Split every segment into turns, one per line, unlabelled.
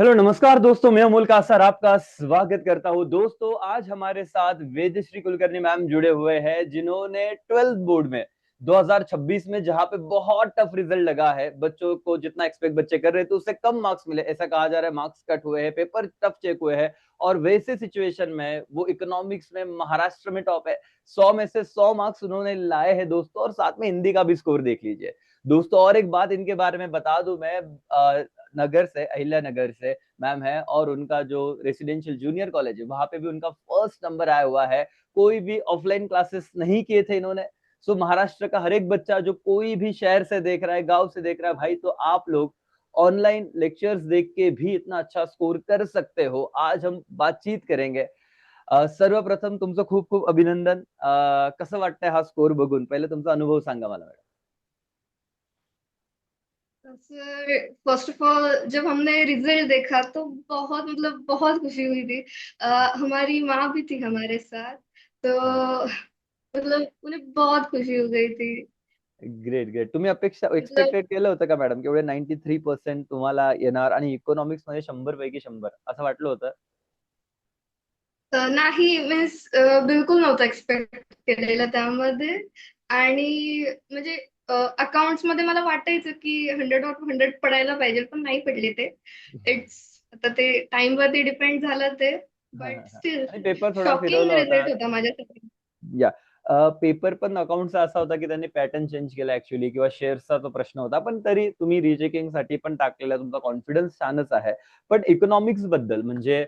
Hello नमस्कार दोस्तों, मैं अमोल कासर आपका स्वागत करता हूं। दोस्तों, आज हमारे साथ वेदश्री कुलकर्णी मैम जुड़े हुए हैं, जिन्होंने 12th बोर्ड में 2026 में जहां पे बहुत टफ रिजल्ट लगा है, बच्चों को जितना एक्सपेक्ट बच्चे कर रहे थे उससे कम मार्क्स मिले, ऐसा कहा जा रहा है। मार्क्स कट हुए हैं, पेपर टफ चेक हुए हैं, और वैसे सिचुएशन में वो इकोनॉमिक्स में महाराष्ट्र में टॉप है। 100 में से 100 मार्क्स उन्होंने लाए हैं दोस्तों, और साथ में हिंदी का भी स्कोर देख लीजिए दोस्तों। और एक बात इनके बारे में बता दूं, मैं नगर से, अहिल्या नगर से मैम है, और उनका जो रेसिडेंशियल जूनियर कॉलेज है वहां पे भी उनका फर्स्ट नंबर आया हुआ है। कोई भी ऑफलाइन क्लासेस नहीं किए थे इन्होंने। सो महाराष्ट्र का हर एक बच्चा जो कोई भी शहर से देख रहा है, गांव से देख रहा है भाई, तो आप लोग ऑनलाइन लेक्चर्स देख के भी इतना अच्छा स्कोर कर सकते हो। आज हम बातचीत करेंगे। सर्वप्रथम तुमचं खूप खूप अभिनंदन। कसं वाटतंय हा स्कोर बघून? पहिले तुमचा अनुभव सांगा मला madam.
Sir, first of all जब हमने रिजल्ट देखा तो बहुत बहुत खुशी हुई थी। हमारी माँ भी थी हमारे साथ। तो उन्हें बहुत खुशी हो गई थी।
Great great. तुम्ही अपेक्षा
मतलब
एक्सपेक्टेड केलं होतं का मॅडम, की एवढे 93% तुम्हाला येणार आणि इकॉनॉमिक्स मध्ये 100 पैकी 100 असं वाटलं होतं?
नाही मीन्स बिलकुल नव्हतं एक्सपेक्ट केलेलं त्यामध्ये. आणि म्हणजे अकाउंट्स मध्ये मला वाटायचं की 100 ऑफ 100 पडायला पाहिजे, पण नाही पडले ते. इट्स आता ते टाइम वरती डिपेंड झालं ते.
हा
बट
हा हा.
स्टील
आणि पेपर थोडा
शॉकिंग
फिरवला होता.
रिझल्ट होता माझ्यासाठी.
या पेपर पण अकाउंटचा असा होता की त्यांनी पॅटर्न चेंज केला ऍक्च्युली, किंवा शेअर्सचा तो प्रश्न होता, पण तरी तुम्ही रिचेकिंग साठी पण टाकलेला, तुमचा कॉन्फिडन्स छानच आहे. पण इकॉनॉमिक्स बद्दल म्हणजे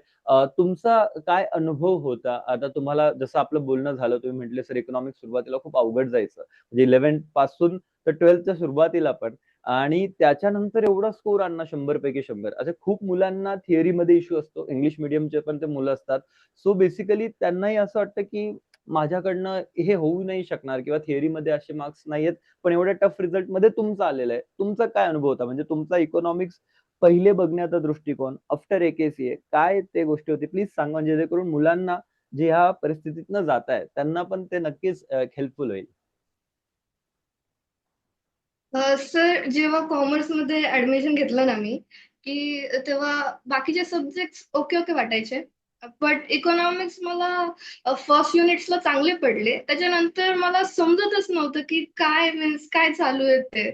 तुमचा काय अनुभव होता? आता तुम्हाला जसं आपलं बोलणं झालं, तुम्ही म्हटले सर इकॉनॉमिक्स सुरुवातीला खूप अवघड जायचं, म्हणजे 11th पासून तर 12thच्या सुरुवातीला पण, आणि त्याच्यानंतर एवढा स्कोर आणणं 100 पैकी 100. असे खूप मुलांना थिअरीमध्ये इश्यू असतो, इंग्लिश मिडियमचे पण ते मुलं असतात. सो बेसिकली त्यांनाही असं वाटतं की माझ्याकडनं हे होऊ नाही शकणार, किंवा थिअरीमध्ये असे मार्क्स नाहीयेत, पण एवढ्या टफ रिझल्ट मध्ये तुमचा आलेला आहे. तुमचा काय अनुभव होता, म्हणजे तुमचा इकॉनॉमिक्स पहिले बघण्याचा दृष्टिकोन आफ्टर एकेसीए काय ते गोष्टी होती, प्लीज सांगा, म्हणजे जेणेकरून मुलांना जे ह्या परिस्थितीतनं जात आहे त्यांना पण ते नक्कीच हेल्पफुल होईल.
सर, जेव्हा कॉमर्समध्ये ऍडमिशन घेतलं ना मी, की तेव्हा बाकीचे सब्जेक्ट्स ओके ओके वाटायचे. बट इकॉनॉमिक्स मला फर्स्ट युनिट्सला चांगले पडले. त्याच्यानंतर मला समजतच नव्हतं की काय मीन्स काय चालू आहे ते.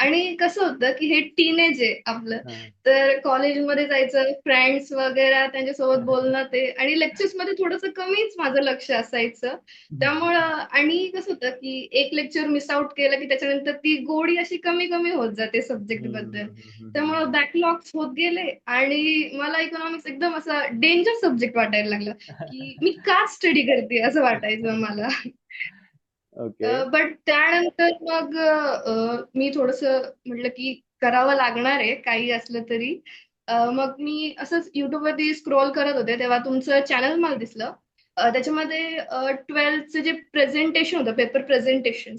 आणि कसं होतं की हे टीनेज आहे आपलं. तर कॉलेजमध्ये जायचं, फ्रेंड्स वगैरे त्यांच्यासोबत बोलणं ते, आणि लेक्चर्स मध्ये थोडंसं कमीच माझं लक्ष असायचं. त्यामुळं आणि कसं होतं की एक लेक्चर मिस आउट केलं की त्याच्यानंतर ती गोडी अशी कमी कमी होत जाते सब्जेक्ट बद्दल. त्यामुळं बॅकलॉग्स होत गेले, आणि मला इकॉनॉमिक्स एकदम असा डेंजर सब्जेक्ट वाटायला लागला, की मी का स्टडी करते असं वाटायचं मला.
ओके.
बट त्यानंतर मग मी थोडस म्हटलं की करावं लागणार आहे काही असलं तरी. मग मी असंच युट्यूबवरती स्क्रोल करत होते तेव्हा तुमचं चॅनल मला दिसलं. त्याच्यामध्ये 12th जे प्रेझेंटेशन होतं, पेपर प्रेझेंटेशन.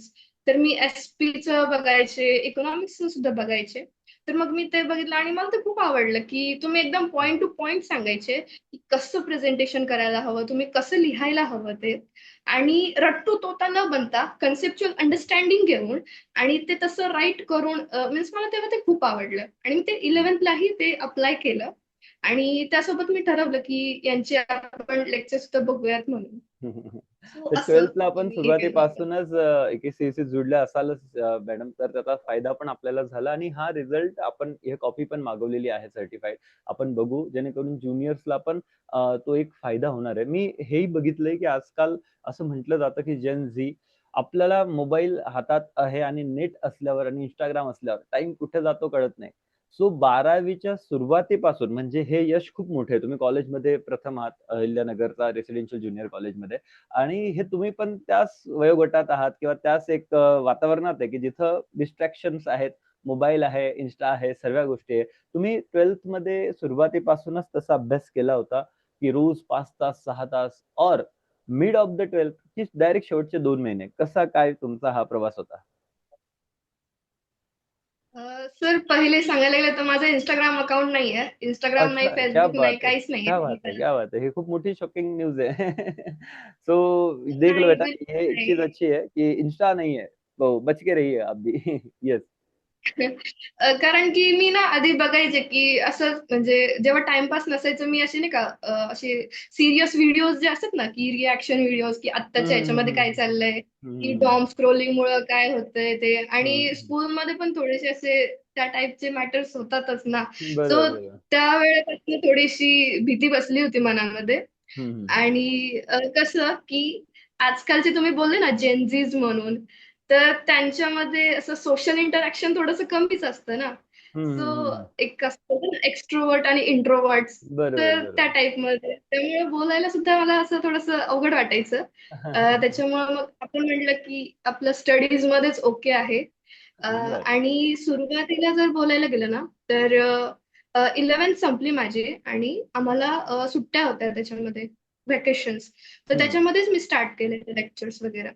तर मी एसपीचं बघायचे, इकॉनॉमिक्सचं सुद्धा बघायचे. तर मग मी ते बघितलं आणि मला ते खूप आवडलं की तुम्ही एकदम पॉइंट टू पॉइंट सांगायचे की कसं प्रेझेंटेशन करायला हवं, तुम्ही कसं लिहायला हवं ते. आणि रट्टू तोता न बनता कन्सेप्च्युअल अंडरस्टँडिंग घेऊन आणि ते तसं राईट करून मीन्स मला तेव्हा ते खूप आवडलं, आणि मी ते 11thलाही ते अप्लाय केलं. आणि त्यासोबत मी ठरवलं की यांचे आपण लेक्चर सुद्धा बघूयात म्हणून. सो
तर
असं
12th ला आपण
मी हे केलं होतं.
सुरुवातीपासूनच एकेसीसी जुडल्या असालच मॅडम, तर त्याचा फायदा पण आपल्याला झाला, आणि हा रिझल्ट आपण हे कॉपी पण मागवलेली आहे सर्टिफाईड. आपण बघू, जेणेकरून ज्युनियर्सला पण तो एक फायदा होणार आहे. मी हेही बघितलंय की आजकाल असं म्हटलं जातं की जेन झी, आपल्याला मोबाईल हातात आहे आणि नेट असल्यावर आणि इंस्टाग्राम असल्यावर टाइम कुठे जातो कळत नाही. सो 12वीच्या सुरुवातीपासून, म्हणजे हे यश खूप मोठे आहे. तुम्ही कॉलेजमध्ये प्रथम आहात, अहिल्यानगरचा रेसिडेन्शियल ज्युनियर कॉलेजमध्ये, आणि हे तुम्ही पण त्याच वयोगटात आहात, किंवा त्याच एक वातावरणात आहे की जिथं डिस्ट्रॅक्शन्स आहेत, मोबाईल आहे, इन्स्टा आहे, सर्व गोष्टी आहे. तुम्ही 12th मध्ये सुरुवातीपासूनच तसा अभ्यास केला होता, की रोज 5 तास 6 तास, और मिड ऑफ द 12th की डायरेक्ट शेवटचे 2 महिने कसा काय तुमचा हा प्रवास होता?
सर, पहिले सांगायला गेलं तर माझं इंस्टाग्राम अकाउंट नाही आहे. इंस्टाग्राम नाही,
अच्छा, क्या
फेसबुक
बात
नाही,
है!
काहीच नाही
क्या बात है!
आहे.
क्या बात है! ये खूप मोठी शॉकिंग न्यूज़ है। सो देख लो
नाही,
बेटा,
बिलकुल
ये एक चीज़
नाही.
अच्छी है कि इंस्टा नहीं है, तो बच के रहिए आप भी। यस।
कारण की मी ना आधी बघायचे की असं म्हणजे जेव्हा टाइमपास नसायचं मी असे नाही का असे सिरियस व्हिडिओज जे असतात ना की रिॲक्शन व्हिडिओज की आत्ताच्या
हम्म
ह्याच्यामध्ये काय
हम्म
चाललंय की
हम्म
डॉम स्क्रोलिंग मुळे काय होतंय ते आणि
हम्म
स्कूलमध्ये पण थोडेसे असे त्या टाईपचे मॅटर्स होतातच ना. सो
बरोबर बरोबर.
त्या वेळेपासून थोडीशी भीती बसली होती मनामध्ये.
हम्म.
आणि कसं की आजकालचे तुम्ही बोलले ना जेनझीज म्हणून, तर त्यांच्यामध्ये असं सोशल इंटरॅक्शन थोडंसं कमीच असतं ना. सो
हम्म.
एक असतं ना एक्स्ट्रोवर्ट आणि इंट्रोवर्ट्स,
बरोबर
तर त्या
बरोबर.
टाईपमध्ये. त्यामुळे बोलायला सुद्धा मला असं थोडंसं अवघड वाटायचं. त्याच्यामुळे मग आपण म्हटलं की आपलं स्टडीजमध्येच ओके आहे.
बर.
आणि सुरुवातीला जर बोलायला गेलं ना, तर 11th संपली माझी आणि आम्हाला सुट्ट्या होत्या त्याच्यामध्ये, व्हॅकेशन्स. तर
हम्म.
त्याच्यामध्येच मी स्टार्ट केले लेक्चर्स वगैरे.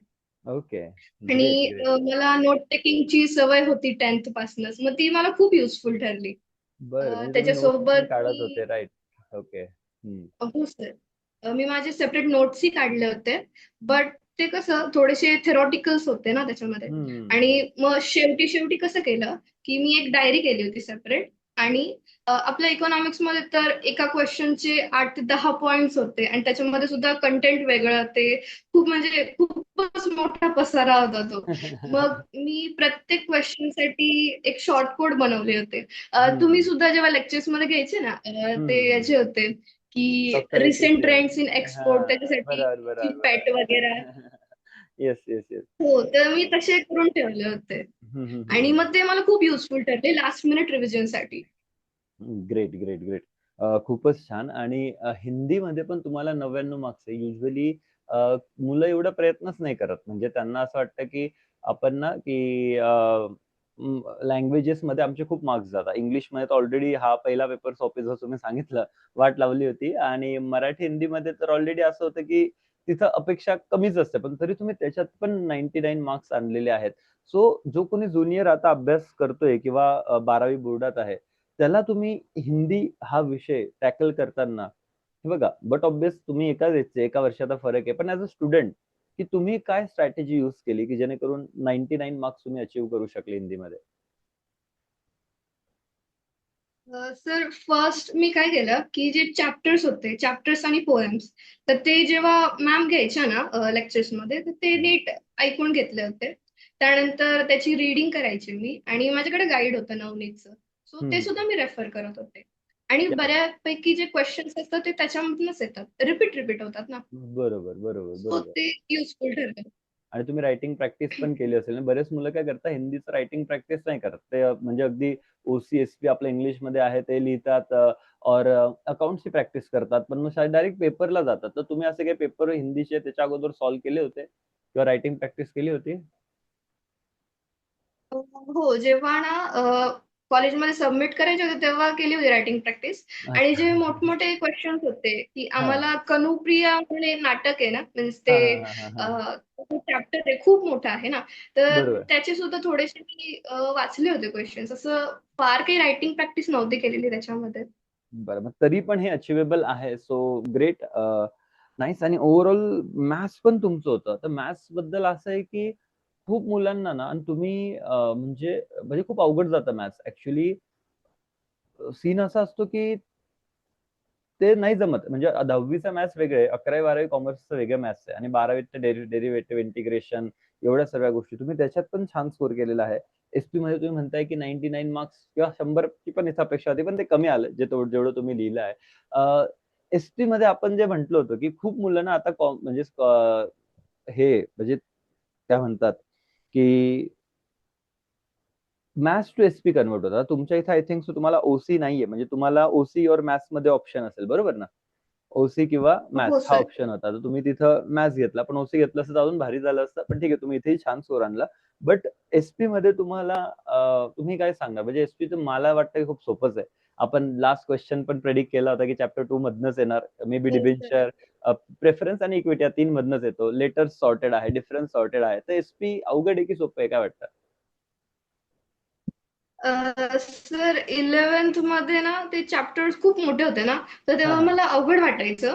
ओके. ग्रेट
आणि
ग्रेट.
मला नोट टेकिंगची सवय होती 10th पासूनच. मग ती मला खूप युजफुल ठरली.
बर, म्हणजे तुम्ही नोट्स पण
त्याच्यासोबत
काढत होते,
मी
राईट? ओके. हम्म.
हो सर. मी माझे सेपरेट नोट्सही काढले होते. बट ते कसं थोडेसे थेरॉटिकल्स होते ना त्याच्यामध्ये. आणि
हम्म.
मग शेवटी शेवटी कसं केलं, की मी एक डायरी केली होती सेपरेट. आणि आपल्या इकॉनॉमिक्समध्ये तर एका क्वेश्चनचे 8 ते 10 पॉइंट्स होते आणि त्याच्यामध्ये सुद्धा कंटेंट वेगळं ते खूप म्हणजे खूपच मोठा पसारा होता तो. मग मी प्रत्येक क्वेश्चनसाठी एक शॉर्ट कोड बनवले होते. तुम्ही
हम्म.
सुद्धा जेव्हा लेक्चर्समध्ये घ्यायचे ना ते
हम्म.
याचे होते की
doctor
recent
APC.
Trends in
हा.
एक्सपोर्ट त्याच्यासाठी
बरोबर बरोबर
पॅट वगैरे.
बरोबर. Yes yes yes.
हो, तर मी तसे करून ठेवले होते. आणि मग ते मला खूप युजफुल ठरले लास्ट मिनिट रिव्हिजनसाठी.
Great great great. खूपच छान. आणि हिंदीमध्ये पण तुम्हाला 99 मार्क्स आहे. युजली मुलं एवढा प्रयत्नच नाही करत. म्हणजे त्यांना असं वाटतं की आपण ना की लँग्वेजेस मध्ये आमचे खूप मार्क्स जातात. इंग्लिशमध्ये तर ऑलरेडी हा पहिला पेपर सोपे, जसं तुम्ही सांगितलं, वाट लावली होती. आणि मराठी हिंदीमध्ये तर ऑलरेडी असं होतं की तिथं अपेक्षा कमीच असते, पण तरी तुम्ही त्याच्यात पण 99 मार्क्स आणलेले आहेत. सो जो कोणी ज्युनियर आता अभ्यास करतोय किंवा 12वी बोर्डात आहे, त्याला तुम्ही हिंदी हा विषय टॅकल करताना, हे बघा, बट ऑब्विस तुम्ही एकाच एजचे, एका वर्षाचा फरक आहे, पण ऍज अ स्टुडंट की तुम्ही काय स्ट्रॅटेजी युज केली की जेणेकरून 99 मार्क्स तुम्ही अचीव्ह करू शकले हिंदीमध्ये?
सर फर्स्ट मी काय केलं की जे चॅप्टर्स होते चॅप्टर्स आणि पोएम्स, तर ते जेव्हा मॅम घ्यायच्या ना लेक्चर्स मध्ये तर ते
हम्म.
नीट ऐकून घेतले होते. त्यानंतर त्याची रीडिंग करायची मी आणि माझ्याकडे गाईड होतं नवनीतचं. सो ते
हम्म.
सुद्धा मी रेफर करत होते. आणि
क्या बात.
बऱ्यापैकी जे क्वेश्चन्स असतात ते त्याच्यामधूनच येतात, रिपीट रिपीट होतात ना.
बरोबर बरोबर
सो
बरोबर.
ते युजफुल ठरलं.
आणि तुम्ही रायटिंग प्रॅक्टिस पण केली असेल ना? बरेच मुलं काय करतात, हिंदीचं रायटिंग प्रॅक्टिस नाही करत. ते म्हणजे अगदी ओसीएसपी आपलं इंग्लिशमध्ये आहे ते लिहितात, और अकाउंटची प्रॅक्टिस करतात, पण मग शाळेत डायरेक्ट पेपरला जातात. तर तुम्ही असे काही पेपर हिंदीचे त्याच्या अगोदर सॉल्व्ह केले होते किंवा रायटिंग प्रॅक्टिस केली होती?
हो, जेव्हा ना कॉलेजमध्ये सबमिट करायचे होते तेव्हा केली होती रायटिंग प्रॅक्टिस. आणि
अच्छा.
जे मोठमोठे क्वेश्चन्स होते की
हा
आम्हाला कनुप्रिया म्हणून एक नाटक आहे ना, मीन्स
हा
ते
हा हा हा.
चॅप्टर आहे खूप मोठं आहे ना, तर
बरोबर.
त्याचे सुद्धा थोडेसे मी वाचले होते क्वेश्चन्स. असं फार काही रायटिंग प्रॅक्टिस नव्हती केलेली त्याच्यामध्ये.
बरं, मग तरी पण हे अचिवेबल आहे. So great. नाईस. आणि ओव्हरऑल मॅथ्स पण तुमचं होतं. तर मॅथ्स बद्दल असं आहे की खूप मुलांना ना, आणि तुम्ही म्हणजे म्हणजे खूप अवघड जातं मॅथ्स ऍक्च्युली. सीन असा असतो की ते नाही जमत. म्हणजे 10वीचा मॅथ्स वेगळे, 11वी 12वी कॉमर्सचं वेगळं मॅथ्स आहे, आणि 12वीत डेरिव्हेटिव्ह, इंटिग्रेशन, एवढ्या सगळ्या गोष्टी तुम्ही त्याच्यात पण छान स्कोर केलेला आहे. एसपी मध्ये तुम्ही म्हणताय की 99 मार्क्स किंवा 100ची पण इथं अपेक्षा होती, पण ते कमी आलं जे जेवढं तुम्ही लिहिलं आहे. एसपी मध्ये आपण जे म्हटलं होतं की खूप मुलांना आता म्हणजे हे म्हणजे काय म्हणतात की मॅथ्स टू एसपी कन्वर्ट होता. तुमच्या इथे आय थिंक तुम्हाला ओसी नाहीये, म्हणजे तुम्हाला ओसी और मॅथ्स मध्ये ऑप्शन असेल, बरोबर ना? ओसी किंवा
हो
मॅथ्स हा
सर.
ऑप्शन होता. तर तुम्ही तिथं मॅथ्स घेतला, पण ओसी घेतलं असतं तर अजून भारी झालं असतं. पण ठीक आहे, तुम्ही इथेही छान स्कोर आणला. बट एसपी मध्ये तुम्हाला तुम्ही काय सांगणार? म्हणजे एसपी तर मला वाटतं की खूप सोपंच आहे. आपण लास्ट क्वेश्चन पण प्रेडिक्ट केला होता की चॅप्टर 2 मधनच येणार. मे बी
हो सर.
डिबेंचर, प्रेफरन्स आणि इक्विटी या 3 मधनच येतो. लेटर्स सॉर्टेड आहे, डिफरन्स सॉर्टेड आहे. तर एसपी अवघड आहे की सोपं आहे, काय वाटतं?
सर 11th मध्ये ना ते चॅप्टर्स खूप मोठे होते ना, तर
हा
तेव्हा
हा.
मला अवघड वाटायचं.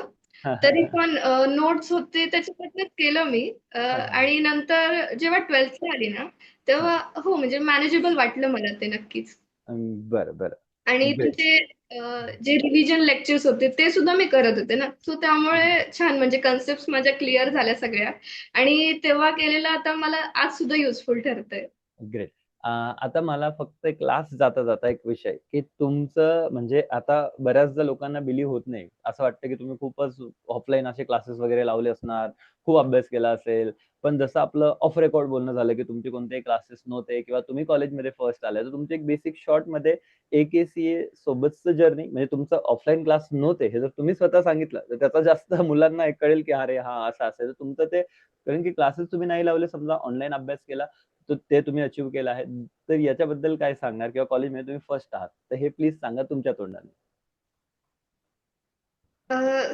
तरी पण नोट्स होते त्याच्याकडनंच केलं मी.
हा हा.
आणि नंतर जेव्हा 12th आली ना,
हा.
तेव्हा हो म्हणजे मॅनेजेबल वाटलं मला ते नक्कीच.
बरं बरं.
आणि
ग्रेट.
तुमचे जे रिव्हिजन लेक्चर्स होते ते सुद्धा मी करत होते ना, सो त्यामुळे छान म्हणजे कन्सेप्ट माझ्या क्लिअर झाल्या सगळ्या. आणि तेव्हा केलेलं आता मला आज सुद्धा युजफुल ठरतंय.
ग्रेट. आता मला फक्त एक लास्ट जाता जाता एक विषय, की तुमचं म्हणजे आता बऱ्याचदा लोकांना बिलीव्ह होत नाही. असं वाटतं की तुम्ही खूपच ऑफलाईन असे क्लासेस वगैरे लावले असणार, खूप अभ्यास केला असेल. पण जसं आपलं ऑफ रेकॉर्ड बोलणं झालं, की तुमचे कोणतेही क्लासेस नव्हते किंवा तुम्ही कॉलेजमध्ये फर्स्ट आले. तर तुमची एक बेसिक शॉर्टमध्ये ए-के-सी-ए सोबतचं जर्नी म्हणजे तुमचं ऑफलाईन क्लास नव्हते, हे जर तुम्ही स्वतः सांगितलं, तर त्याचा जास्त मुलांना एक कळेल, की अरे हां, असं असेल. तर तुमचं ते कारण की क्लासेस तुम्ही नाही लावले, समजा ऑनलाईन अभ्यास केला, तर ते तुम्ही अचीव्ह केलं आहे. तर याच्याबद्दल काय सांगणार किंवा कॉलेजमध्ये तुम्ही फर्स्ट आहात. तर हे प्लीज सांगा तुमच्या तोंडाने.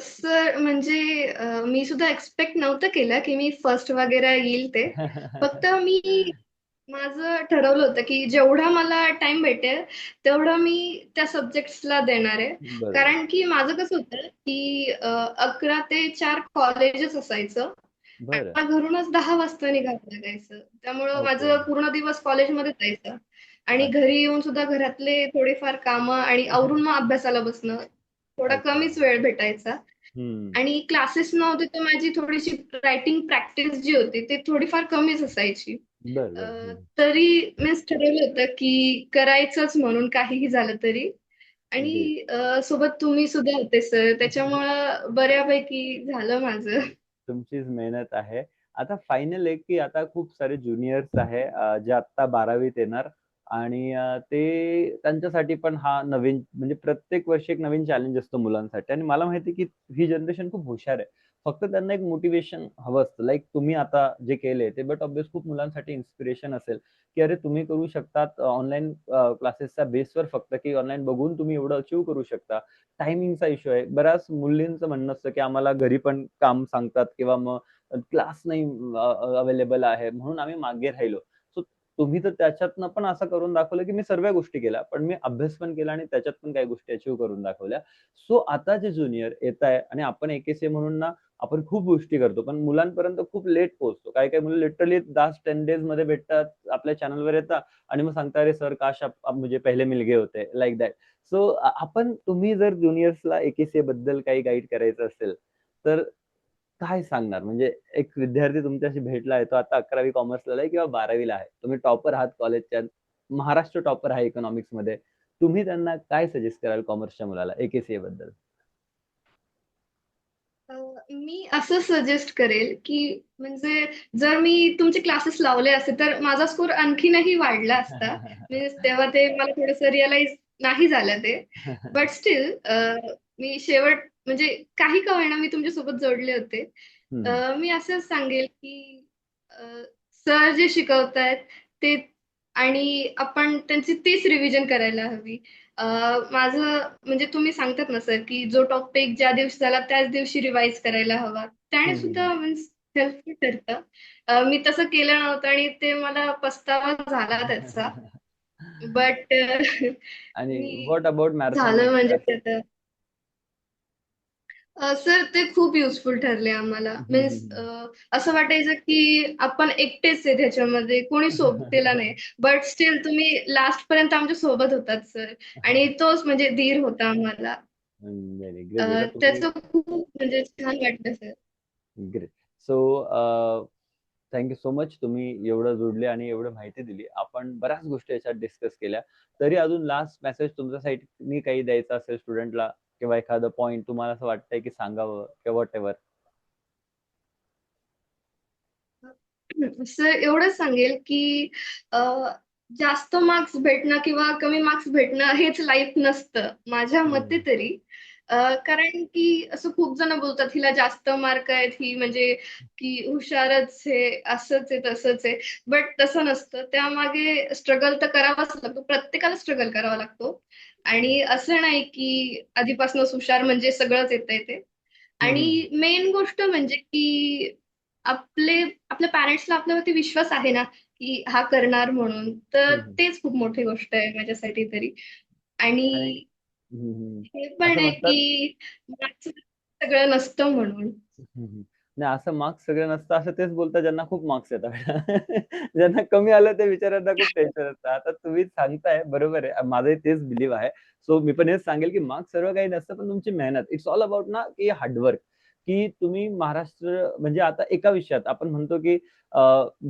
सर म्हणजे मी सुद्धा एक्सपेक्ट नव्हतं केलं की मी फर्स्ट वगैरे येईल ते. फक्त मी माझं ठरवलं होतं की जेवढा मला टाइम भेटेल तेवढं मी त्या सब्जेक्ट्सला देणार आहे.
बरोबर.
कारण की माझं कसं होतं की 11 ते 4 कॉलेजच असायचं. आणि
बरं.
मला घरूनच 10 वाजता निघावं लागायचं. त्यामुळं
ओके.
माझं पूर्ण दिवस कॉलेजमध्ये जायचा. आणि
अच्छा.
घरी येऊन सुद्धा घरातले थोडेफार कामं आणि आवरून मग अभ्यासाला बसणं. थोडा
अच्छा.
कमीच वेळ भेटायचा.
हं.
आणि क्लासेस नव्हते तर माझी थोडीशी रायटिंग प्रॅक्टिस जी होती ती थोडीफार कमीच असायची.
बरं,
अ,
बरं. हं.
तरी मीच ठरवलं होतं की करायचंच म्हणून काहीही झालं तरी.
ग्रेट.
आणि सोबत तुम्ही सुद्धा होते सर त्याच्यामुळं बऱ्यापैकी झालं माझं.
तुमचीच मेहनत आहे. आता फायनल आहे, की आता खूप सारे ज्युनियर्स आहे जे आत्ता 12वीत येणार आणि ते त्यांच्यासाठी पण हा नवीन म्हणजे प्रत्येक वर्षी एक नवीन चॅलेंज असतो मुलांसाठी आणि मला माहिती आहे, की ही जनरेशन खूप हुशार आहे. फक्त त्यांना एक मोटिव्हेशन हवं असतं. लाइक तुम्ही आता जे केले ते बट ऑब्व्हियस खूप मुलांसाठी इन्स्पिरेशन असेल, की अरे तुम्ही करू शकतात ऑनलाईन क्लासेसच्या बेसवर फक्त, की ऑनलाईन बघून तुम्ही एवढं अचीव्ह करू शकता. टायमिंगचा इश्यू आहे. बऱ्याच मुलींचं म्हणणं असतं, की आम्हाला घरी पण काम सांगतात किंवा मग क्लास नाही अवेलेबल आहे म्हणून आम्ही मागे राहिलो. सो तुम्ही तर त्याच्यातनं पण असं करून दाखवलं, की मी सर्व गोष्टी केल्या. पण मी अभ्यास पण केला आणि त्याच्यात पण काही गोष्टी अचीव्ह करून दाखवल्या. सो आता जे ज्युनियर येताय आणि आपण ए म्हणून ना आपण खूप गोष्टी करतो. पण मुलांपर्यंत खूप लेट पोहोचतो. काही-काही मुलं लिटरली 10 डेजमध्ये भेटतात, आपल्या चॅनलवर येतात आणि मग सांगतात, "अरे सर काश आप मुझे पहले मिल गए होते." Like that. सो आपण तुम्ही जर ज्युनियर्सला ए बद्दल काही गाईड करायचं असेल, तर काय सांगणार? म्हणजे एक विद्यार्थी तुमच्याशी भेटला आहे, तो आता 11वी कॉमर्सला आहे किंवा 12वी आहे. तुम्ही टॉपर आहात कॉलेजच्या, महाराष्ट्र टॉपर आहे इकॉनॉमिक्समध्ये. तुम्ही त्यांना काय सजेस्ट कराल कॉमर्सच्या मुलाला बद्दल?
अ, मी असं सजेस्ट करेल, की म्हणजे जर मी तुमचे क्लासेस लावले असते, तर माझा स्कोर आणखीनही वाढला असता. मीन्स तेव्हा ते मला थोडंसं रिअलाईज नाही झालं ते. बट स्टील मी शेवट म्हणजे काही का होईना मी तुमच्यासोबत जोडले होते.
हं, हं.
मी असंच सांगेल, की सर जे शिकवतायत ते आणि आपण त्यांची तीच रिव्हिजन करायला हवी. अ, माझं म्हणजे तुम्ही सांगतात ना सर, की जो टॉपिक ज्या दिवशी झाला त्याच दिवशी रिवाईज करायला हवा. त्याने
हं, हं, हं.
सुद्धा मीन्स हेल्पफुल ठरतं. मी तसं केलं नव्हतं आणि ते मला पस्तावा झाला त्याचा. बट
आणि
मी
व्हॉट अबाउट मॅरेथॉन
झालं म्हणजे
एक्स्ट्रास?
ते आता सर ते खूप युजफुल ठरले आम्हाला.
हं, हं,
मीन्स
हं.
असं वाटायचं की आपण एकटेच आहे त्याच्यामध्ये, कोणी सोबतीला नाही. बट स्टील तुम्ही लास्ट पर्यंत आमच्या सोबत होतात सर. आणि तोच म्हणजे धीर होता आम्हाला.
नाही, नाही. ग्रेट बेटा तुम्ही
त्याचं खूप म्हणजे छान वाटलं sir.
Great. So thank you so much. तुम्ही एवढं जोडले आणि एवढं माहिती दिली. आपण बऱ्याच गोष्टी याच्यात डिस्कस केल्या. तरी अजून लास्ट मेसेज तुमच्या साइडनी काही द्यायचा असेल स्टुडंटला किंवा एखादं पॉइंट तुम्हाला असं वाटतंय की सांगावं किंवा व्हॉटएव्हर?
सर एवढंच सांगेल की अ, जास्त मार्क्स भेटणं किंवा कमी मार्क्स भेटणं हेच लाईफ नसतं माझ्या मते
हं.
तरी. कारण की असं खूप जण बोलतात हिला जास्त मार्क आहेत ही म्हणजे की हुशारच आहे असंच आहे तसंच आहे. बट तसं नसतं त्यामागे स्ट्रगल तर करावाच लागतो प्रत्येकाला स्ट्रगल करावा लागतो. आणि असं नाही की आधीपासूनच हुशार म्हणजे सगळंच येतंय ते.
हं, हं, हं.
आणि मेन गोष्ट म्हणजे की आपले आपल्या पॅरेंट्सला आपल्यावरती विश्वास आहे ना, की हा करणार म्हणून. तर
हं, हं.
तेच खूप मोठी गोष्ट आहे माझ्यासाठी तरी.
आणि
आणि
हं, हं.
हे पण
असं
आहे
म्हणतात
की सगळं नसतं म्हणून.
हम्म. नाही, असं मार्क्स सगळे नसतं असं तेच बोलतात ज्यांना खूप मार्क्स येतात. ज्यांना कमी आलं ते बिचाऱ्यांना खूप टेन्शन असतं. आता तुम्ही सांगताय बरोबर आहे, माझंही तेच बिलीव्ह आहे. सो मी पण हेच सांगेल की मार्क्स सर्व काही नसतं, पण तुमची मेहनत, इट्स ऑल अबाउट ना की हार्डवर्क. की तुम्ही महाराष्ट्र म्हणजे आता एका विषयात आपण म्हणतो की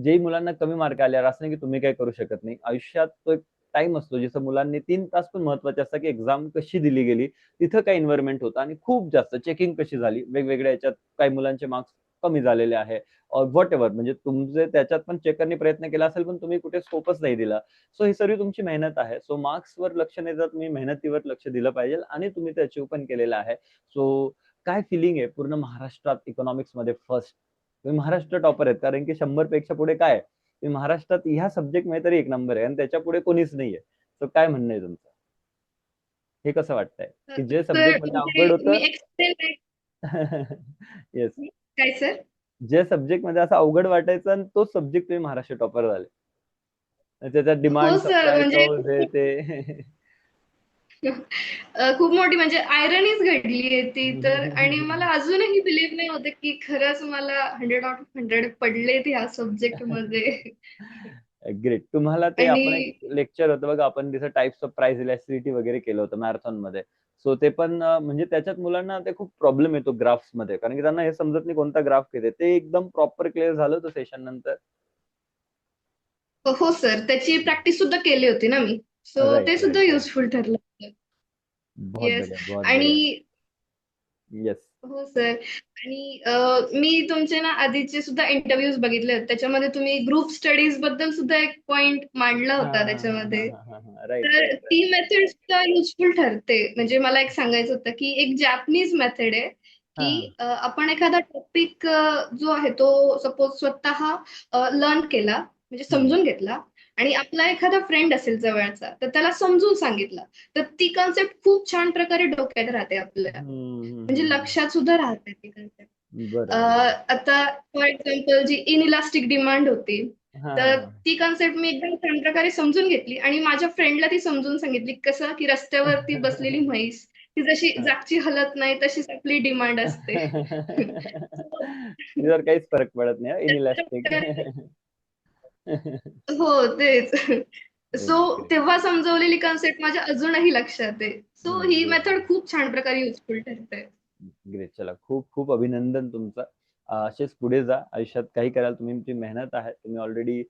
जे मुलांना कमी मार्क आले असं नाही की तुम्ही काही करू शकत नाही. आयुष्यात तो एक टाइम असतो जसं मुलांनी 3 तास पण महत्वाचे असतात की एक्झाम कशी दिली गेली, तिथं काय इन्व्हायरमेंट होतं आणि खूप जास्त चेकिंग कशी झाली वेगवेगळ्या याच्यात, काही मुलांचे मार्क्स कमी झालेले आहे व्हॉट एव्हर, म्हणजे तुमचे त्याच्यात पण चेकरनी प्रयत्न केला असेल पण तुम्ही कुठे स्कोपच नाही दिला. सो ही सर्व तुमची मेहनत आहे. सो मार्क्सवर लक्ष नाही जात, तुम्ही मेहनतीवर लक्ष दिलं पाहिजे आणि तुम्ही ते अचीव्ह पण केलेलं आहे. सो काय फिलिंग आहे पूर्ण महाराष्ट्रात इकॉनॉमिक्स मध्ये फर्स्ट तुम्ही महाराष्ट्र टॉपर आहेत, कारण की 100 पेक्षा पुढे काय आहे? तुम्ही महाराष्ट्रात ह्या सब्जेक्ट मध्ये तरी एक नंबर आहे आणि त्याच्या पुढे कोणीच नाहीये. सो काय म्हणणं आहे तुमचं? हे कसं वाटतंय की जे
तर
सब्जेक्ट मध्ये
म्हणजे
अवघड
मी
होतं?
एक्सप्लेन नाही.
येस.
काय सर?
जे सब्जेक्ट मध्ये असं अवघड वाटायचं आणि तोच सब्जेक्ट तुम्ही महाराष्ट्र टॉपर झाले. आणि त्याच्यात
हो
डिमांड
सर,
सप्लाय
म्हणजे
कर्व्ह हे ते.
खूप मोठी म्हणजे आयरनीच घडली आहे ती तर. आणि मला अजूनही बिलीव्ह नाही होते की खरंच मला 100 आउट ऑफ 100 पडलेत ह्या सब्जेक्ट मध्ये.
ग्रेट. तुम्हाला ते
आणि
आपण एक लेक्चर होतं बघा, आपण तिथं टाइप्स ऑफ प्राइस इलॅस्टिसिटी वगैरे केलं होतं मॅरेथॉन मध्ये. सो ते पण म्हणजे त्याच्यात मुलांना ते खूप प्रॉब्लेम येतो ग्राफ्स मध्ये, कारण की त्यांना हे समजत नाही कोणता ग्राफ किती ते एकदम प्रॉपर क्लिअर झालं होतं सेशन नंतर.
हो सर, त्याची प्रॅक्टिस सुद्धा केली होती ना मी. सो
राइट
ते
राइट
सुद्धा
राइट.
युजफुल ठरलं.
बहुत
येस.
बढ़िया बहुत
आणि
बढ़िया. यस.
हो सर. आणि मी तुमचे ना आधीचे सुद्धा इंटरव्ह्यूज बघितले आहेत. त्याच्यामध्ये तुम्ही ग्रुप स्टडीज बद्दल सुद्धा एक पॉइंट मांडला
हा
होता
हा हा हा
त्याच्यामध्ये.
हा हा हा. राइट
तर
राइट राइट.
ती मेथड सुद्धा युजफुल ठरते. म्हणजे मला एक सांगायचं होतं की एक जॅपनीज मेथड आहे
हा
की आपण एखादा टॉपिक जो आहे तो सपोज स्वतः लर्न केला, म्हणजे
हम्म
समजून घेतला, आणि आपला एखादा फ्रेंड असेल जवळचा तर त्याला समजून सांगितलं, तर ती कन्सेप्ट खूप छान प्रकारे डोक्यात राहते आपल्या. म्हणजे लक्षात सुद्धा राहते ती कन्सेप्ट.
बरोबर बरोबर.
आता फॉर एक्झाम्पल जी इनइलास्टिक डिमांड होती,
हा हा
तर
हा.
ती कन्सेप्ट मी एकदम छान प्रकारे समजून घेतली आणि माझ्या फ्रेंडला ती समजून सांगितली. कसं की रस्त्यावरती बसलेली म्हैस, ती जशी जागची हलत नाही तशीच आपली डिमांड असते.
त्याच्यावर काहीच फरक पडत नाही इनइलास्टिक.
हो, तेच. So
great.
तेव्हा समजवलेली कन्सेप्ट माझ्या अजूनही लक्षात आहे. सो ही
गुड.
मेथड खूप छान प्रकारे युजफुल ठरते.
ग्रेट. चला, खूप खूप अभिनंदन तुमचं. असेच पुढे जा आयुष्यात, काही कराल तुम्ही, तुमची मेहनत आहे. तुम्ही ऑलरेडी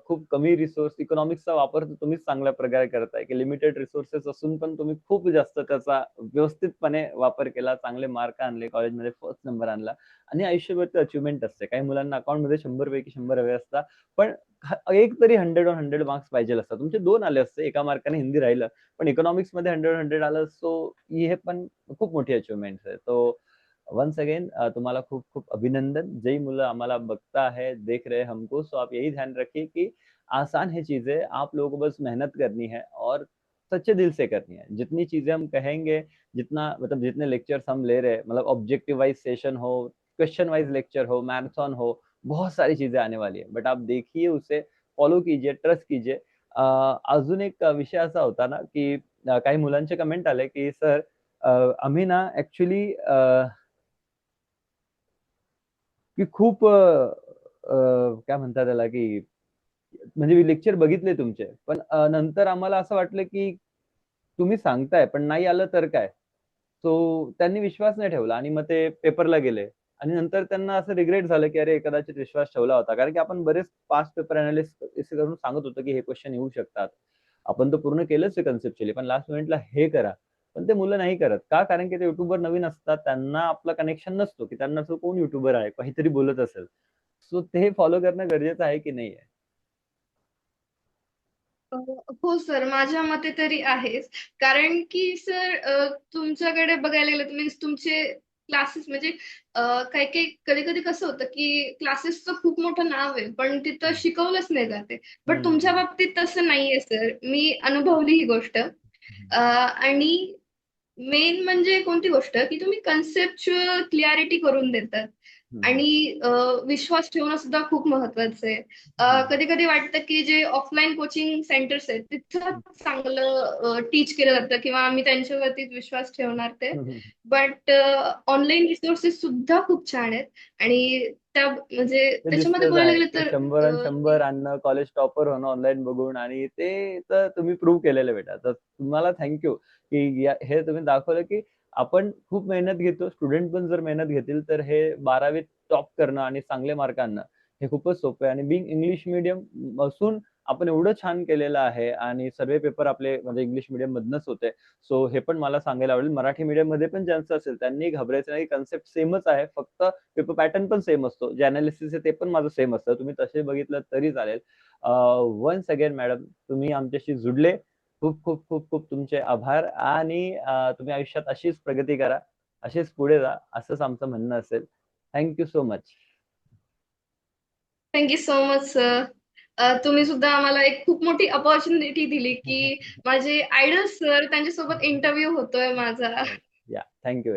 खूप कमी रिसोर्स इकॉनॉमिक्सचा वापर तर तुम्हीच चांगल्या प्रकारे करताय की लिमिटेड रिसोर्सेस असून पण तुम्ही खूप जास्त त्याचा व्यवस्थितपणे वापर केला, चांगले मार्क आणले, कॉलेजमध्ये फर्स्ट नंबर आणला आणि आयुष्यभर ते अचिव्हमेंट असते. काही मुलांना अकाउंटमध्ये 100 पैकी 100 हवे असतात, पण एक तरी 100 मार्क्स पाहिजे असतात. तुमचे 2 आले असते, एका मार्काने हिंदी राहिलं, पण इकॉनॉमिक्स मध्ये 100 आलं. सो हे पण खूप मोठी अचिव्हमेंट आहे. तो वंस अगेन तुम्हाला खूप खूप अभिनंदन. जय मुलं आम्हाला बकता है, देख रहे हमको, सो आप यही ध्यान रखिए कि आसान है चीजें, आप लोगों को बस मेहनत करनी है और सच्चे दिल से करनी है. जितनी चीजें हम कहेंगे, जितना मतलब जितने लेक्चर्स हम ले रहे हैं, मतलब ऑब्जेक्टिव वाइज सेशन हो, क्वेश्चन वाइज लेक्चर हो, मैराथन हो, बहुत सारी चीजें आने वाली है, बट आप देखिए, उसे फॉलो कीजिए, ट्रस्ट कीजिए. अजून एक विषय असा होता ना की काही मुलांचे कमेंट आले की सर आम्ही ना ऍक्च्युली की खूप काय म्हणतात त्याला की म्हणजे लेक्चर बघितले तुमचे, पण नंतर आम्हाला असं वाटलं की तुम्ही सांगताय पण नाही आलं तर काय. सो त्यांनी विश्वास नाही ठेवला आणि मग ते पेपरला गेले आणि नंतर त्यांना असं रिग्रेट झालं की अरे कदाचित विश्वास ठेवला होता, कारण की आपण बरेच पास्ट पेपर अनालिसिस करून सांगत होतो की हे क्वेश्चन येऊ शकतात. आपण तर पूर्ण केलंच आहे कन्सेप्च्युअली, पण लास्ट मिनिटला हे करा. पण ते मुलं नाही करत का, कारण की ते युट्यूबवर नवीन असतात, त्यांना आपला कनेक्शन नसतो की त्यांना तो कोण युट्यूबर आहे, काहीतरी बोलत असेल. सो ते फॉलो करणं गरजेचं आहे की नाही आहे?
हो सर, माझ्या मते तरी आहेच. कारण की सर, तुमच्याकडे बघायला गेलं तर मीन्स तुमचे क्लासेस म्हणजे काही काही कधी कधी कसं होतं की क्लासेसचं खूप मोठं नाव आहे पण तिथं शिकवलंच नाही जाते. बट तुमच्या
हम्म.
बाबतीत तसं नाहीये सर, मी अनुभवली ही गोष्ट. आणि मेन म्हणजे कोणती गोष्ट की तुम्ही कन्सेप्च्युअल क्लिअरिटी करून देतात.
हम्म.
आणि विश्वास ठेवणं सुद्धा खूप महत्वाचं आहे.
हम्म.
कधी कधी वाटतं की जे ऑफलाईन कोचिंग सेंटर्स आहेत तिथं चांगलं टीच केलं जातं किंवा आम्ही त्यांच्यावरतीच विश्वास ठेवणार ते.
हम्म.
बट ऑनलाईन रिसोर्सेस सुद्धा खूप छान आहेत आणि त्या म्हणजे
ते
त्याच्यामध्ये
दिसतच
बोलायला
आहे
गेलं
ते
तर
100 आणि 100 आणणं, कॉलेज टॉपर होणं ऑनलाईन बघून, आणि ते तर तुम्ही प्रूव्ह केलेलं बेटा. तर तुम्हाला थँक्यू की हे तुम्ही दाखवलं की आपण खूप मेहनत घेतो. स्टुडंट पण जर मेहनत घेतील तर हे 12वीत टॉप करणं आणि चांगले मार्क आणणं हे खूपच सोपं आहे. आणि बिंग इंग्लिश मीडियम असून आपण एवढं छान केलेलं आहे, आणि सर्व पेपर आपले म्हणजे इंग्लिश मीडियम मधनच होते. सो हे पण मला सांगायला आवडेल. मराठी मीडियम मध्ये पण ज्यांचं असेल त्यांनी घाबरायचं नाही, कन्सेप्ट सेमच आहे, फक्त पेपर पॅटर्न पण सेम असतो. जे अनालिसिस आहे ते पण माझं सेम असतं, तुम्ही तसे बघितलं तरी चालेल. वन्स अगेन मॅडम, तुम्ही आमच्याशी जुडले, खूप खूप खूप खूप तुमचे आभार. आणि तुम्ही आयुष्यात अशीच प्रगती करा, अशीच पुढे जा, असंच आमचं म्हणणं असेल. Thank you so much.
Thank you so much sir. तुम्ही सुद्धा आम्हाला एक खूप मोठी अपॉर्च्युनिटी दिली की माझे आयडल सर त्यांच्यासोबत इंटरव्ह्यू होतोय माझा.
या, थँक्यू.